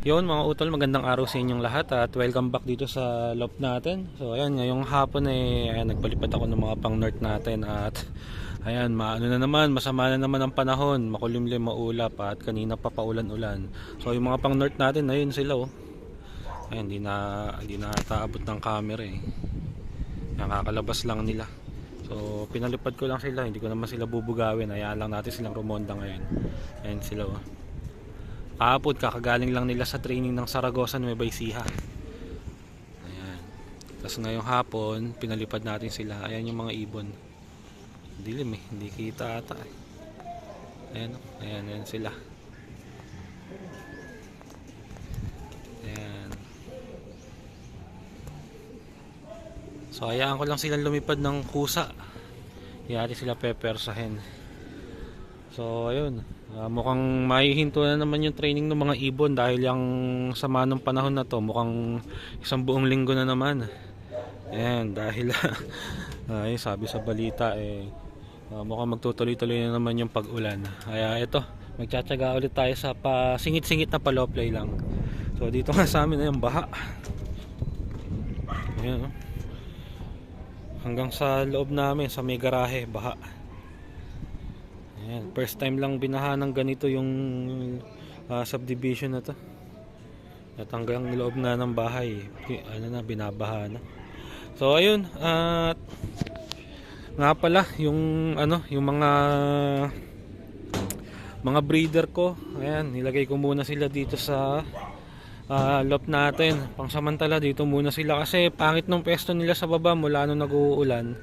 Yun mga utol, magandang araw sa inyong lahat at welcome back dito sa loft natin. So ayan, ngayong hapon ayan, nagpalipad ako ng mga pang north natin at ayan, maano na naman, masama na naman ang panahon, makulimlim, maulap at kanina pa paulan-ulan. So yung mga pang north natin, ayun sila oh. Ayan, hindi na taabot ng camera eh. Nakakalabas lang nila. So pinalipad ko lang sila, hindi ko naman sila bubugawin, hayaan lang natin silang rumonda ngayon. Ayan sila oh. Kahapon kakagaling lang nila sa training ng Saragosa Nueva Ecija. Ayan. Tapos ngayong hapon pinalipad natin sila. Ayan yung mga ibon. Dilim eh, hindi kita ata eh. Ayan, ayan sila. Ayan. So hayaan ko lang silang lumipad ng kusa. Hindi sila pepersahin. So ayun, mukhang maihinto na naman yung training ng mga ibon dahil yung sama ng panahon na to, mukhang isang buong linggo na naman. Ayan, dahil ay sabi sa balita mukhang magtutuloy-tuloy na naman yung pag-ulan. Kaya ito, magtsatsaga ulit tayo sa singit-singit na paloplay lang. So dito nga sa amin ay baha. Ayan, oh. Hanggang sa loob namin sa may garahe, baha. Ayan, first time lang binaha ng ganito yung subdivision na to. At hanggang loob na ng bahay, binabaha na. So ayun, at nga pala yung yung mga breeder ko, ayan, nilagay ko muna sila dito sa loft natin. Pangsamantala dito muna sila kasi pangit nung pwesto nila sa baba mula nung nag-uulan.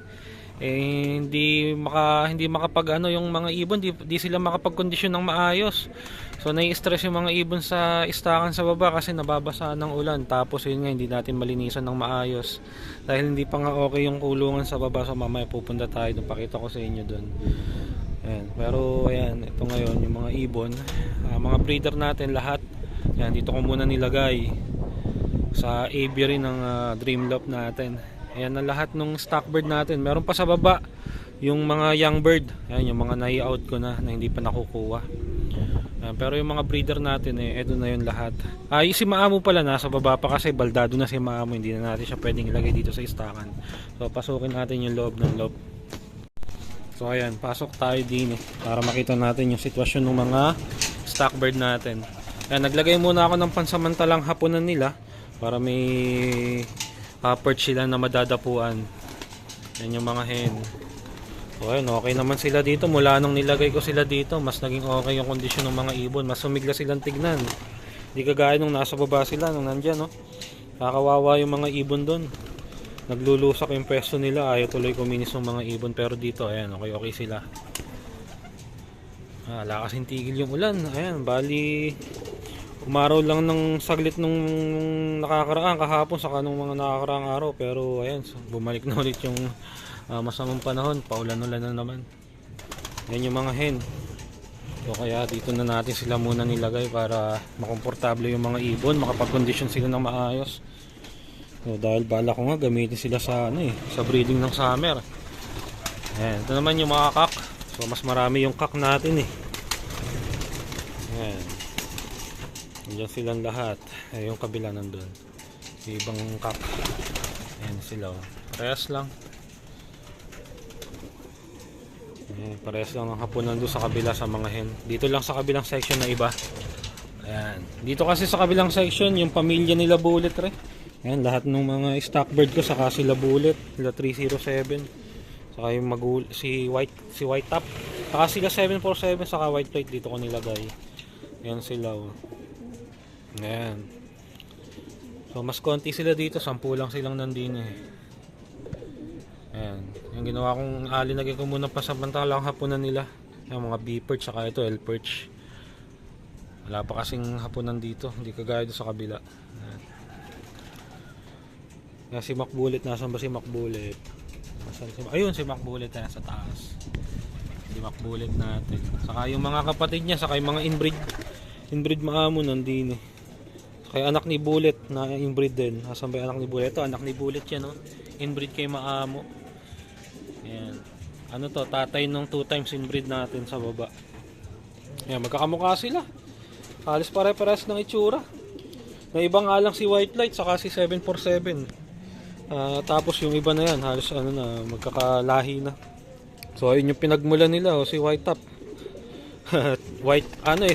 Hindi makapag yung mga ibon, di sila makapagkondisyon ng maayos. So nai-stress yung mga ibon sa istakan sa baba kasi nababasa ng ulan. Tapos yun nga, hindi natin malinisan ng maayos dahil hindi pa nga okay yung kulungan sa baba. So mamaya pupunta tayo doon, pakita ko sa inyo doon. Ayan. Pero ayan, ito ngayon yung mga ibon, mga breeder natin lahat. Ayan, dito ko muna nilagay sa aviary ng Dreamloft natin. Ayan na lahat ng stock bird natin. Meron pa sa baba yung mga young bird. Ayan, yung mga nai-out ko na hindi pa nakukuha. Ayan, pero yung mga breeder natin eto na yun lahat. Yung si Maamo pala nasa baba pa kasi baldado na si Maamo. Hindi na natin siya pwedeng ilagay dito sa istakan. So pasukin natin yung loob ng loob. So ayan, pasok tayo din para makita natin yung sitwasyon ng mga stock bird natin. Ayan, naglagay muna ako ng pansamantalang hapunan nila para may perch sila na madadapuan. Yan yung mga hen. So ayun, okay naman sila dito. Mula nung nilagay ko sila dito, mas naging okay yung kondisyon ng mga ibon. Mas sumigla silang tignan. Hindi kagaya nung nasa baba sila, nung nandyan, no? Kakawawa yung mga ibon doon. Naglulusak yung pwesto nila. Ayaw tuloy kuminis ng mga ibon. Pero dito, ayan, okay sila. Wala kasing tigil yung ulan. Ayan, bali umaraw lang ng saglit nung nakakaraan kahapon saka nung mga nakakaraang araw, pero ayan, bumalik na ulit yung masamang panahon, paulan-ulan na naman. Yan yung mga hen. So kaya dito na natin sila muna nilagay para makomportable yung mga ibon, makapag-condition sila ng maayos. So dahil bala ko nga gamitin sila sa sa breeding ng summer. Ayan, ito naman yung mga kak. So mas marami yung kak natin Ayan. Diyan silang lahat. Yung kabila nandun. Yung ibang kak. Ayan sila. Parehas lang. Ayan, parehas lang ng hapunan doon sa kabila sa mga hen. Dito lang sa kabilang section na iba. Ayan. Dito kasi sa kabilang section, yung pamilya nila Bullet Ayan, lahat ng mga stock bird ko saka sila Bullet. Sila 307. Saka yung si White Top. Saka sila 747 saka White Plate dito ko nilagay. Ayan sila. Ayan. So mas konti sila dito, 10 lang silang nandun Ayan. Yung ginawa kong lagay ko muna pa sa pantalang hapunan nila. Yung mga B-perch saka ito L-perch. Wala pa kasing hapunan dito, hindi kagaya doon sa kabila. Ayan. Kaya si Macbullet, nasan ba si Macbullet? Ayun si Macbullet sa taas. Si Macbullet natin. Saka yung mga kapatid niya, saka yung mga inbreed Maamo nandun Kaya anak ni Bullet na inbreed din. Asan ba anak ni Bullet? Ito, anak ni Bullet yan, inbreed kay Maamo. Ayan. Ano to, tatay nung 2 times inbreed natin sa baba. Ayan, magkakamukha sila. Halos pare-pares ng itsura. May iba nga lang si White Light saka si 747. Tapos yung iba na yan, halos ano na, magkakalahi na. So ayun yung pinagmulan nila, si White Top. White,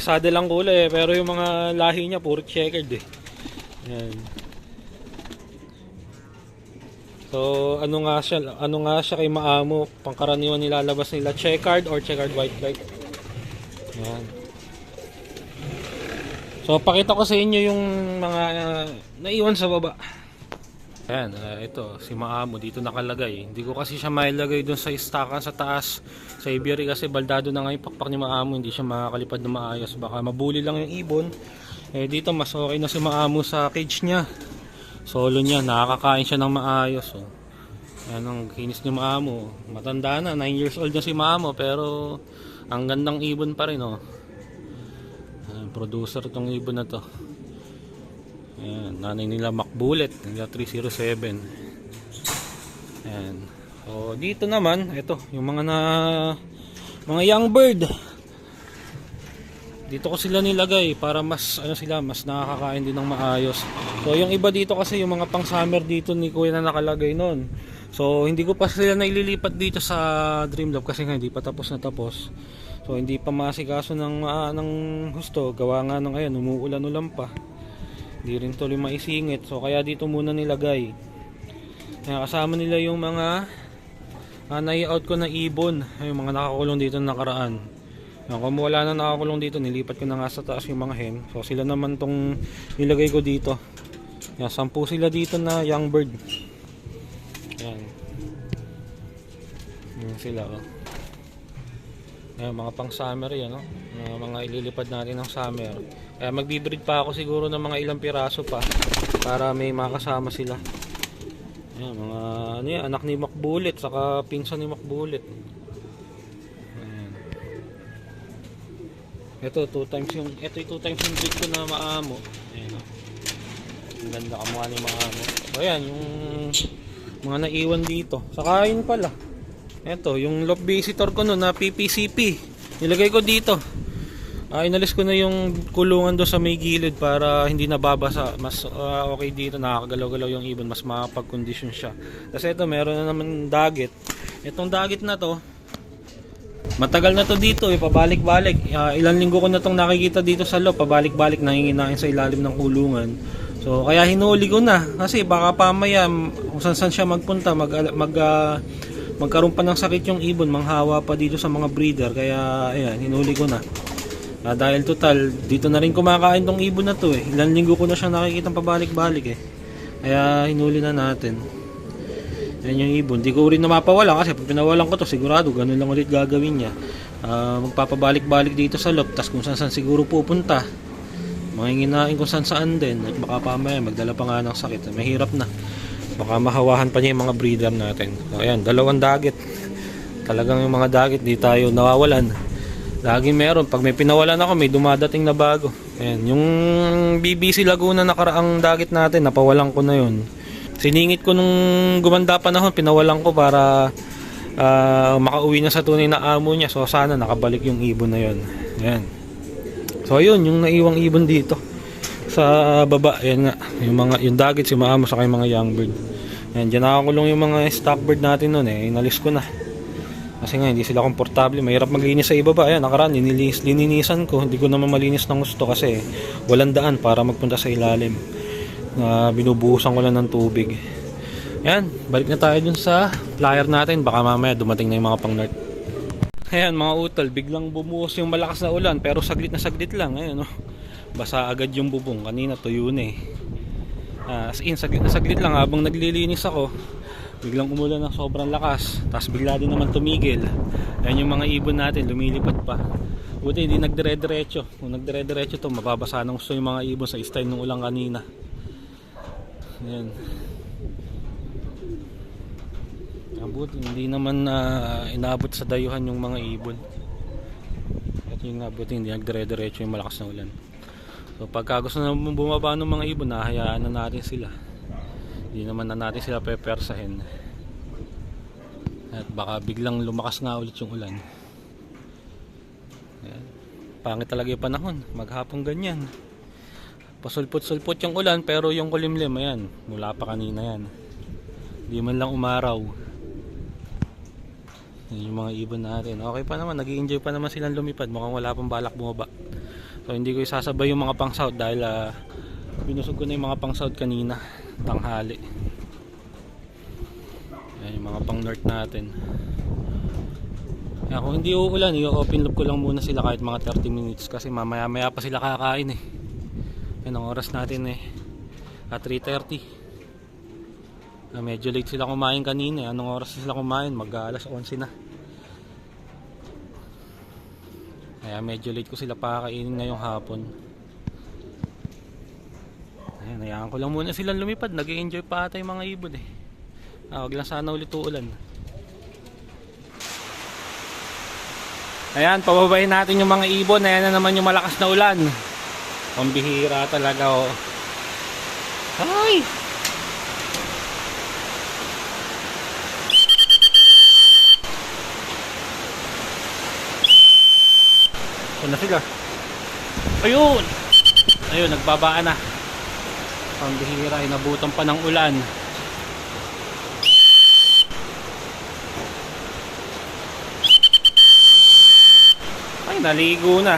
saddle lang kulay pero yung mga lahi niya puro checkered eh. Yan. So ano nga siya kay Maamo, pangkaraniwan nilalabas nila checkered or checkered white light. Yan. So pakita ko sa inyo yung mga naiwan sa baba. Ayan, ito si Maamo dito nakalagay. Hindi ko kasi siya mailagay doon sa stockan sa taas sa aviary kasi baldado na nga yung pakpak ni Maamo, hindi siya makakalipad na maayos, baka mabuli lang yung ibon. Dito mas okay na si Maamo sa cage niya. Solo niya, nakakakain siya ng maayos. Ayan ang kinis ni Maamo. Matanda na, 9 years old na si Maamo pero ang gandang ibon pa rin. Ayan, producer tong ibon na to. Ayan, nanay nila Macbullet, nila 307. Ayan. So dito naman, ito yung mga young bird. Dito ko sila nilagay para mas mas nakakakain din ng maayos. So yung iba dito kasi yung mga pang summer dito ni Kuya na nakalagay noon. So hindi ko pa sila naililipat dito sa Dreamlove kasi nga hindi pa tapos na tapos. So hindi pa masikaso ng husto, gawa nga ng ayan, umuulan-ulan pa. Hindi rin tuloy maisingit. So kaya dito muna nilagay. Kaya kasama nila yung mga nai-out ko na ibon. Yung mga nakakulong dito na nakaraan. Kung wala na nakakulong dito, nilipat ko na nga sa taas yung mga hen. So sila naman tong nilagay ko dito. Yan, 10 sila dito na young bird. Yan. Yan sila Yan, mga pang summer yan, mga ililipad natin ng summer. Kaya magbibreed pa ako siguro ng mga ilang piraso pa para may makasama sila. Yan, mga anak ni Macbullet saka pinsan ni Macbullet. Ayan. Ito 2 times yung breed ko na Maamo. Ayan, ang ganda kamukha ni Maamo. So ayan, yung mga naiwan dito. Saka yun pala. Ito, yung lop visitor ko noon na PPCP. Nilagay ko dito. Inalis ko na yung kulungan doon sa may gilid para hindi nababasa. Mas okay dito, nakakagalaw-galaw yung ibon, mas makapag-condition siya. Kasi ito, meron na naman dagit. Itong dagit na to, matagal na to dito, pabalik-balik. Ilang linggo ko na itong nakikita dito sa loob, pabalik-balik, nanginginain sa ilalim ng kulungan. So, kaya hinuli ko na. Kasi baka pamaya, kung saan siya magpunta, magkaroon pa ng sakit yung ibon, manghawa pa dito sa mga breeder. Kaya, ayan, hinuli ko na. Dahil total, dito na rin kumakain tong ibon na to Ilang linggo ko na siya nakikita pabalik-balik Kaya hinuli na natin. Yan yung ibon. Di ko rin na mapawala kasi pag pinawalan ko to sigurado ganun lang ulit gagawin niya. Magpapabalik-balik dito sa loob. Tas kung saan siguro pupunta. Manginginain kung saan din. At baka pamaya magdala pa nga ng sakit. Mahirap na. Baka mahawahan pa niya yung mga breeder natin. So, ayan, 2 dagit. Talagang yung mga dagit di tayo nawawalan. Laging meron. Pag may pinawalan ako, may dumadating na bago. Ayan, yung BBC Laguna nakaraang dagit natin, napawalan ko na yun. Siningit ko nung gumanda panahon, pinawalan ko para makauwi na sa tunay na amo niya. So sana nakabalik yung ibon na yun. Ayan. So yun, yung naiwang ibon dito sa baba. Ayan nga, yung dagit si Maamo sa yung mga young bird. Ayan, dyan nakakulong yung mga stock bird natin nun inalis ko na. Kasi nga hindi sila komportable, mahirap maglinis sa ibaba. Ayan, nakaraan lininisan ko, hindi ko naman malinis ng gusto kasi walang daan para magpunta sa ilalim. Binubuhusan ko lang ng tubig. Ayan, balik na tayo dun sa flyer natin, baka mamaya dumating na yung mga pang-north. Ayan mga utol, biglang bumuhos yung malakas na ulan pero saglit na saglit lang. Ayan, basa agad yung bubong, kanina tuyo na as in, saglit na saglit lang habang naglilinis ako. Biglang umulan ng sobrang lakas, tapos bigla din naman tumigil. Ayan yung mga ibon natin, lumilipad pa. Buti hindi nagdire-diretso. Kung nagdire-diretso to, mababasa ng gusto yung mga ibon sa style ng ulang kanina. Ayan. Buti hindi naman inaabot sa dayuhan yung mga ibon. At yung buti hindi nagdire-diretso yung malakas na ulan. So pagka gusto na bumaba ng mga ibon, nahayaan na natin sila. Hindi naman na natin sila pepersahin. At baka biglang lumakas nga ulit yung ulan. Ayan. Pangit talaga yung panahon, maghapong ganyan. Pasulpot-sulpot yung ulan pero yung kulimlim, ayan, mula pa kanina yan. Di man lang umaraw. Yan yung mga ibon natin. Okay pa naman, nag-i-enjoy pa naman silang lumipad. Mukhang wala pang balak bumaba. So hindi ko isasabay yung mga pang south dahil binusog ko na yung mga pang south kanina, tanghali. Yan yung mga pang north natin. Kaya kung hindi uulan, i-open loop ko lang muna sila kahit mga 30 minutes kasi mamaya maya pa sila kakain eh. Yan ang oras natin eh, at 3:30. Medyo late sila kumain kanina. Anong oras sila kumain? Mag-alas 11 na. Kaya medyo late ko sila pakakainin ngayong hapon. Ayan, hayaan ko lang muna silang lumipad. Nag-i-enjoy pa ata yung mga ibon eh. Wag lang sana ulit uulan. Ayan, pababayin natin yung mga ibon. Ayan na naman yung malakas na ulan. Pambihira talaga oh. Ay! Saan na sila? Ayun! Ayun, nagbabaan na. Pambihira, inabutan pa ng ulan. Ay, naligo na.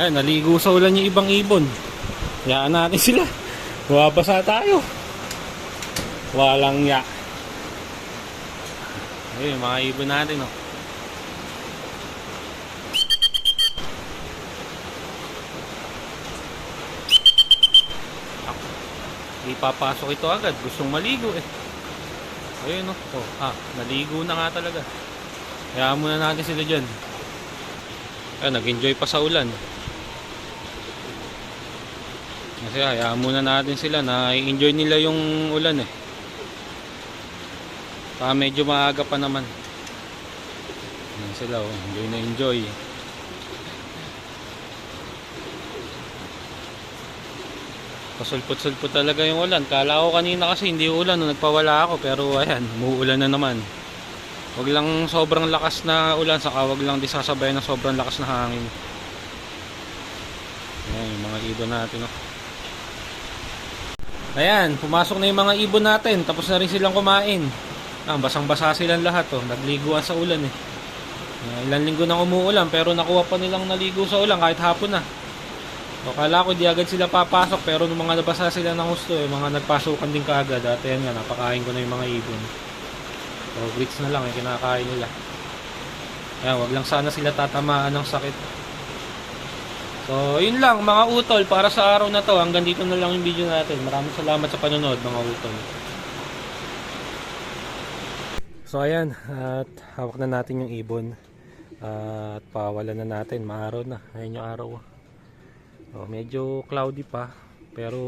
Ay, naligo sa ulan yung ibang ibon. Hayaan natin sila. Mababasa tayo. Walang ya. Ayun, mga ibon natin oh. Di papasok ito agad. Gustong maligo eh. Ayun oh. Naligo na nga talaga. Hayaan muna natin sila dyan. Ayun, nag-enjoy pa sa ulan. Kasi hayaan muna natin sila na i-enjoy nila yung ulan eh. Medyo maaga pa naman. Ayan sila oh, enjoy na enjoy. Pasulpot-sulpot talaga yung ulan. Kala ko kanina kasi hindi ulan nung nagpawala ako, pero ayan, umuulan na naman. Wag lang sobrang lakas na ulan, saka wag lang di sasabay ng sobrang lakas na hangin. Ayan yung mga ibon natin oh. Ayan, pumasok na yung mga ibon natin. Tapos na rin silang kumain. Basang-basa silang lahat oh. Nagliguan sa ulan eh. Ilang linggo nang umuulan pero nakuha pa nilang naligo sa ulan kahit hapon na. So, kala ko di agad sila papasok pero nung mga nabasa sila ng gusto eh, mga nagpasukan din kaagad. At yan nga, napakain ko na yung mga ibon. So grits na lang eh, kinakain nila. Ayan, wag lang sana sila tatamaan ng sakit. So yun lang mga utol para sa araw na to. Hanggang dito na lang yung video natin. Maraming salamat sa panonood mga utol. So ayan, at hawak na natin yung ibon. At pawalan na natin, maaraw na. Ayan yung araw. So, medyo cloudy pa, pero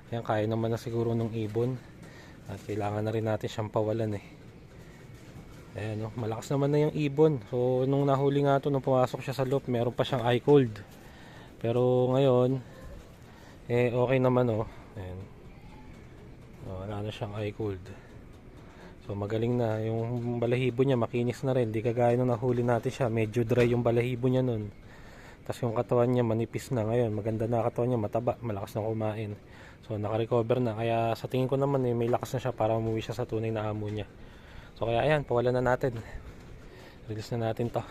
ayan, kaya naman na siguro ng ibon. At kailangan na rin natin siyang pawalan eh. Ayan, malakas naman na yung ibon. So nung nahuli nga ito, nung pumasok siya sa loop, meron pa siyang eye cold. Pero ngayon okay naman oh. Ayan. Wala na siyang eye cold. So magaling na, yung balahibo niya makinis na rin, di kagaya nung nahuli natin siya, medyo dry yung balahibo niya nun. Tapos yung katawan niya manipis na. Ngayon maganda na katawan niya, mataba, malakas na kumain. So naka-recover na, kaya sa tingin ko naman may lakas na siya para umuwi siya sa tunay na amo niya. So kaya ayan, pawalan na natin. Release na natin to.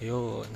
Yun.